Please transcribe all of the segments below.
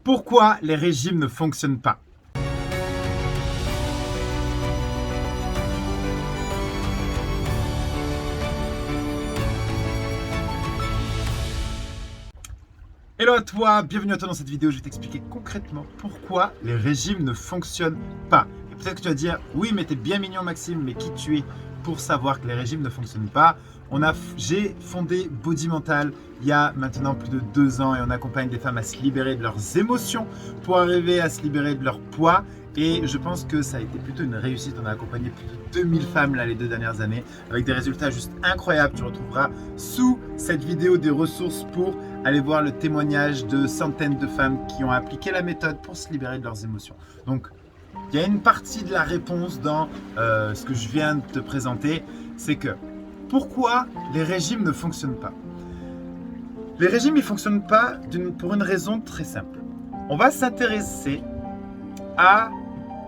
Pourquoi les régimes ne fonctionnent pas? Hello à toi, bienvenue à toi dans cette vidéo. Je vais t'expliquer concrètement pourquoi les régimes ne fonctionnent pas. Et peut-être que tu vas dire, oui mais t'es bien mignon Maxime, mais qui tu es pour savoir que les régimes ne fonctionnent pas? J'ai fondé Body Mental il y a maintenant plus de 2 ans et on accompagne des femmes à se libérer de leurs émotions pour arriver à se libérer de leur poids. Et je pense que ça a été plutôt une réussite. On a accompagné plus de 2000 femmes là, les 2 dernières années avec des résultats juste incroyables. Tu retrouveras sous cette vidéo des ressources pour aller voir le témoignage de centaines de femmes qui ont appliqué la méthode pour se libérer de leurs émotions. Donc, il y a une partie de la réponse dans ce que je viens de te présenter, c'est que pourquoi les régimes ne fonctionnent pas? Les régimes ne fonctionnent pas pour une raison très simple. On va s'intéresser à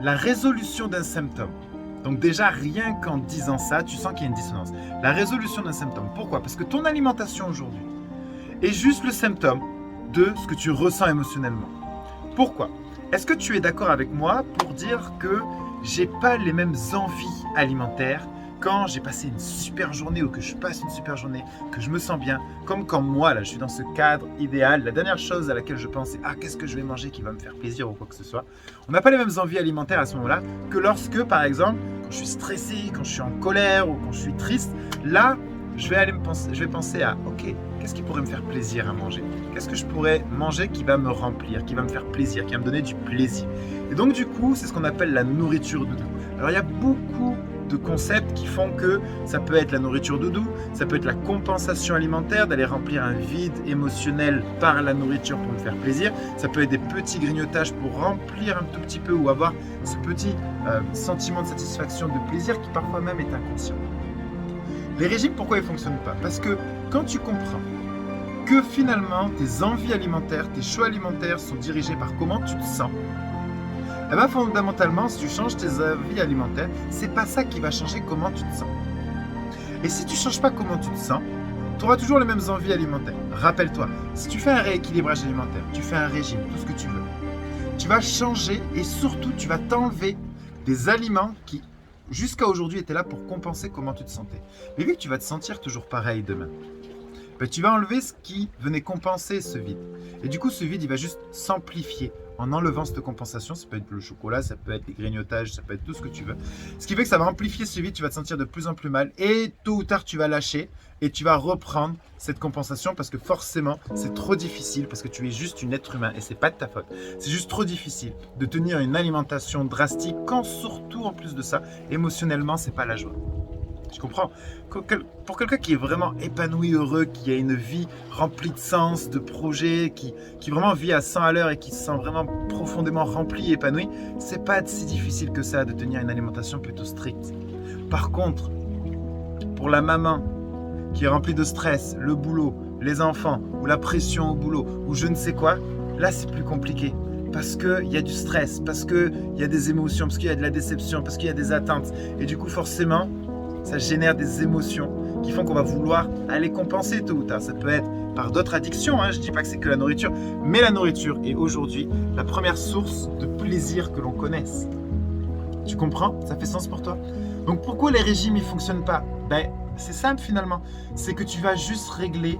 la résolution d'un symptôme. Donc déjà, rien qu'en disant ça, tu sens qu'il y a une dissonance. La résolution d'un symptôme. Pourquoi? Parce que ton alimentation aujourd'hui est juste le symptôme de ce que tu ressens émotionnellement. Pourquoi? Est-ce que tu es d'accord avec moi pour dire que j'ai pas les mêmes envies alimentaires quand j'ai passé une super journée ou que je passe une super journée, que je me sens bien, comme quand moi, là, je suis dans ce cadre idéal, la dernière chose à laquelle je pense, c'est « Ah, qu'est-ce que je vais manger qui va me faire plaisir » ou quoi que ce soit. On n'a pas les mêmes envies alimentaires à ce moment-là que lorsque, par exemple, quand je suis stressé, quand je suis en colère ou quand je suis triste, là, je vais penser à « Ok, qu'est-ce qui pourrait me faire plaisir à manger? Qu'est-ce que je pourrais manger qui va me remplir, qui va me faire plaisir, qui va me donner du plaisir ?» Et donc, du coup, c'est ce qu'on appelle la nourriture doudou. Alors, il y a beaucoup de concepts qui font que ça peut être la nourriture doudou, ça peut être la compensation alimentaire, d'aller remplir un vide émotionnel par la nourriture pour me faire plaisir, ça peut être des petits grignotages pour remplir un tout petit peu ou avoir ce petit sentiment de satisfaction, de plaisir qui parfois même est inconscient. Les régimes, pourquoi ils ne fonctionnent pas? Parce que quand tu comprends que finalement tes envies alimentaires, tes choix alimentaires sont dirigés par comment tu te sens, et bien fondamentalement, si tu changes tes envies alimentaires, c'est pas ça qui va changer comment tu te sens. Et si tu ne changes pas comment tu te sens, tu auras toujours les mêmes envies alimentaires. Rappelle-toi, si tu fais un rééquilibrage alimentaire, tu fais un régime, tout ce que tu veux, tu vas changer et surtout tu vas t'enlever des aliments qui jusqu'à aujourd'hui étaient là pour compenser comment tu te sentais. Mais vu que tu vas te sentir toujours pareil demain, ben tu vas enlever ce qui venait compenser ce vide. Et du coup, ce vide, il va juste s'amplifier en enlevant cette compensation. Ça peut être le chocolat, ça peut être les grignotages, ça peut être tout ce que tu veux. Ce qui fait que ça va amplifier ce vide, tu vas te sentir de plus en plus mal. Et tôt ou tard, tu vas lâcher et tu vas reprendre cette compensation parce que forcément, c'est trop difficile parce que tu es juste un être humain et c'est pas de ta faute. C'est juste trop difficile de tenir une alimentation drastique quand surtout, en plus de ça, émotionnellement, c'est pas la joie. Tu comprends? Pour quelqu'un qui est vraiment épanoui, heureux, qui a une vie remplie de sens, de projets, qui vraiment vit à 100 à l'heure et qui se sent vraiment profondément rempli et épanoui, c'est pas si difficile que ça de tenir une alimentation plutôt stricte. Par contre, pour la maman qui est remplie de stress, le boulot, les enfants, ou la pression au boulot, ou je ne sais quoi, là c'est plus compliqué. Parce qu'il y a du stress, parce qu'il y a des émotions, parce qu'il y a de la déception, parce qu'il y a des attentes. Et du coup, forcément, ça génère des émotions qui font qu'on va vouloir aller compenser tôt ou tard. Ça peut être par d'autres addictions, hein. Je ne dis pas que c'est que la nourriture, mais la nourriture est aujourd'hui la première source de plaisir que l'on connaisse. Tu comprends? Ça fait sens pour toi? Donc pourquoi les régimes ne fonctionnent pas? Ben, c'est simple finalement, c'est que tu vas juste régler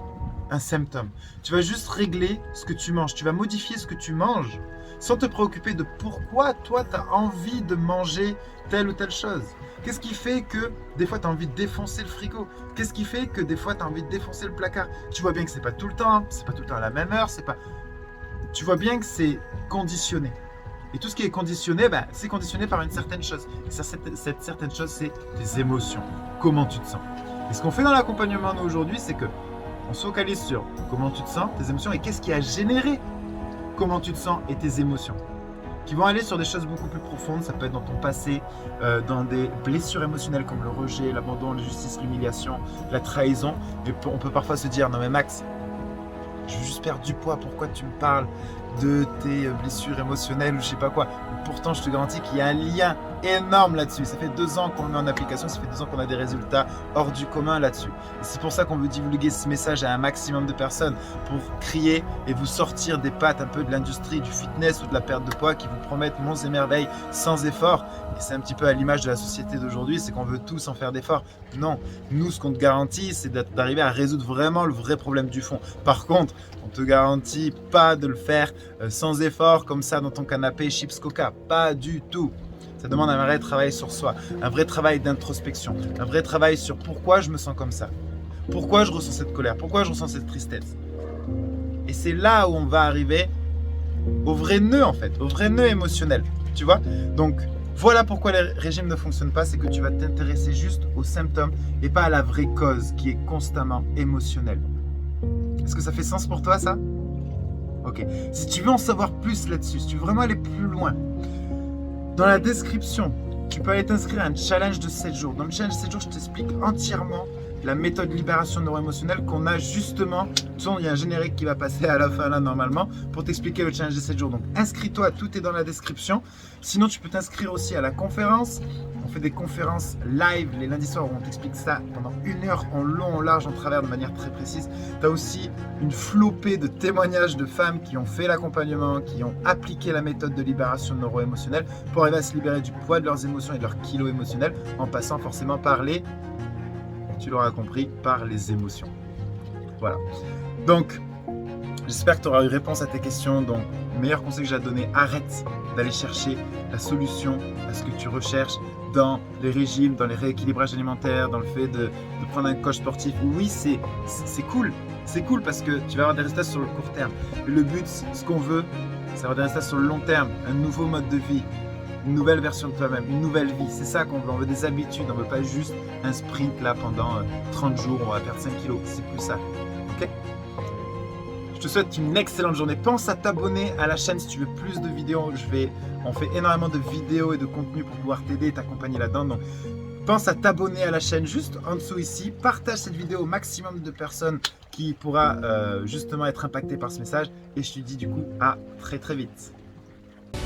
un symptôme. Tu vas juste régler ce que tu manges, tu vas modifier ce que tu manges sans te préoccuper de pourquoi toi tu as envie de manger telle ou telle chose. Qu'est-ce qui fait que des fois tu as envie de défoncer le frigo? Qu'est-ce qui fait que des fois tu as envie de défoncer le placard? Tu vois bien que c'est pas tout le temps, c'est pas tout le temps à la même heure, tu vois bien que c'est conditionné. Et tout ce qui est conditionné, ben, c'est conditionné par une certaine chose. Et cette certaine chose, c'est tes émotions. Comment tu te sens? Et ce qu'on fait dans l'accompagnement nous aujourd'hui, c'est que on se focalise sur comment tu te sens, tes émotions et qu'est-ce qui a généré comment tu te sens et tes émotions. Qui vont aller sur des choses beaucoup plus profondes, ça peut être dans ton passé, dans des blessures émotionnelles comme le rejet, l'abandon, l'injustice, l'humiliation, la trahison. Et on peut parfois se dire, non mais Max, je veux juste perdre du poids, pourquoi tu me parles de tes blessures émotionnelles ou je sais pas quoi. Pourtant, je te garantis qu'il y a un lien énorme là-dessus. Ça fait 2 ans qu'on le met en application, ça fait 2 ans qu'on a des résultats hors du commun là-dessus. Et c'est pour ça qu'on veut divulguer ce message à un maximum de personnes pour crier et vous sortir des pattes un peu de l'industrie du fitness ou de la perte de poids qui vous promettent monts et merveilles sans effort. Et c'est un petit peu à l'image de la société d'aujourd'hui, c'est qu'on veut tous en faire d'efforts. Non, nous, ce qu'on te garantit, c'est d'arriver à résoudre vraiment le vrai problème du fond. Par contre, on te garantit pas de le faire sans effort comme ça dans ton canapé chips coca. Pas du tout. Ça demande un vrai travail sur soi, un vrai travail d'introspection, un vrai travail sur pourquoi je me sens comme ça, pourquoi je ressens cette colère, pourquoi je ressens cette tristesse. Et c'est là où on va arriver au vrai nœud en fait, au vrai nœud émotionnel, tu vois. Donc voilà pourquoi les régimes ne fonctionnent pas, c'est que tu vas t'intéresser juste aux symptômes et pas à la vraie cause qui est constamment émotionnelle. Est-ce que ça fait sens pour toi ça? Ok. Si tu veux en savoir plus là-dessus, si tu veux vraiment aller plus loin, dans la description, tu peux aller t'inscrire à un challenge de 7 jours. Dans le challenge de 7 jours, je t'explique entièrement la méthode libération neuro-émotionnelle qu'on a justement. De toute façon, il y a un générique qui va passer à la fin là normalement pour t'expliquer le challenge de 7 jours. Donc inscris-toi, tout est dans la description. Sinon, tu peux t'inscrire aussi à la conférence. On fait des conférences live les lundis soirs où on t'explique ça pendant 1 heure en long, en large, en travers de manière très précise. Tu as aussi une flopée de témoignages de femmes qui ont fait l'accompagnement, qui ont appliqué la méthode de libération neuro-émotionnelle pour arriver à se libérer du poids de leurs émotions et de leurs kilos émotionnels en passant forcément par les, tu l'auras compris, par les émotions. Voilà. Donc, j'espère que tu auras eu réponse à tes questions. Donc, le meilleur conseil que j'ai à te donner, arrête d'aller chercher la solution à ce que tu recherches dans les régimes, dans les rééquilibrages alimentaires, dans le fait de prendre un coach sportif. Oui, c'est cool. C'est cool parce que tu vas avoir des résultats sur le court terme. Mais le but, ce qu'on veut, c'est avoir des résultats sur le long terme, un nouveau mode de vie, une nouvelle version de toi-même, une nouvelle vie. C'est ça qu'on veut. On veut des habitudes. On ne veut pas juste un sprint là pendant 30 jours, on va perdre 5 kilos. C'est plus ça. Ok ? Je te souhaite une excellente journée. Pense à t'abonner à la chaîne si tu veux plus de vidéos. On fait énormément de vidéos et de contenu pour pouvoir t'aider et t'accompagner là-dedans. Donc, pense à t'abonner à la chaîne juste en dessous ici. Partage cette vidéo au maximum de personnes qui pourra justement être impactées par ce message. Et je te dis du coup à très très vite.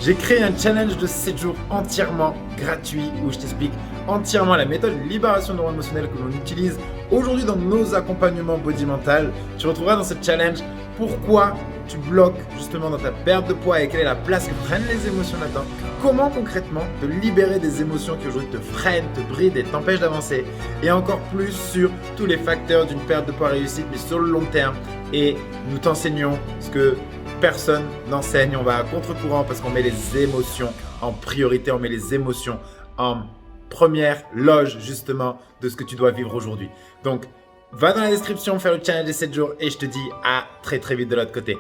J'ai créé un challenge de 7 jours entièrement gratuit où je t'explique entièrement la méthode libération neuro-émotionnelle que l'on utilise aujourd'hui dans nos accompagnements body mental. Tu retrouveras dans ce challenge pourquoi tu bloques justement dans ta perte de poids et quelle est la place que prennent les émotions là-dedans. Comment concrètement te libérer des émotions qui aujourd'hui te freinent, te brident et t'empêchent d'avancer. Et encore plus sur tous les facteurs d'une perte de poids réussite mais sur le long terme. Et nous t'enseignons ce que personne n'enseigne, on va à contre-courant parce qu'on met les émotions en priorité, on met les émotions en première loge justement de ce que tu dois vivre aujourd'hui. Donc, va dans la description faire le challenge des 7 jours et je te dis à très très vite de l'autre côté.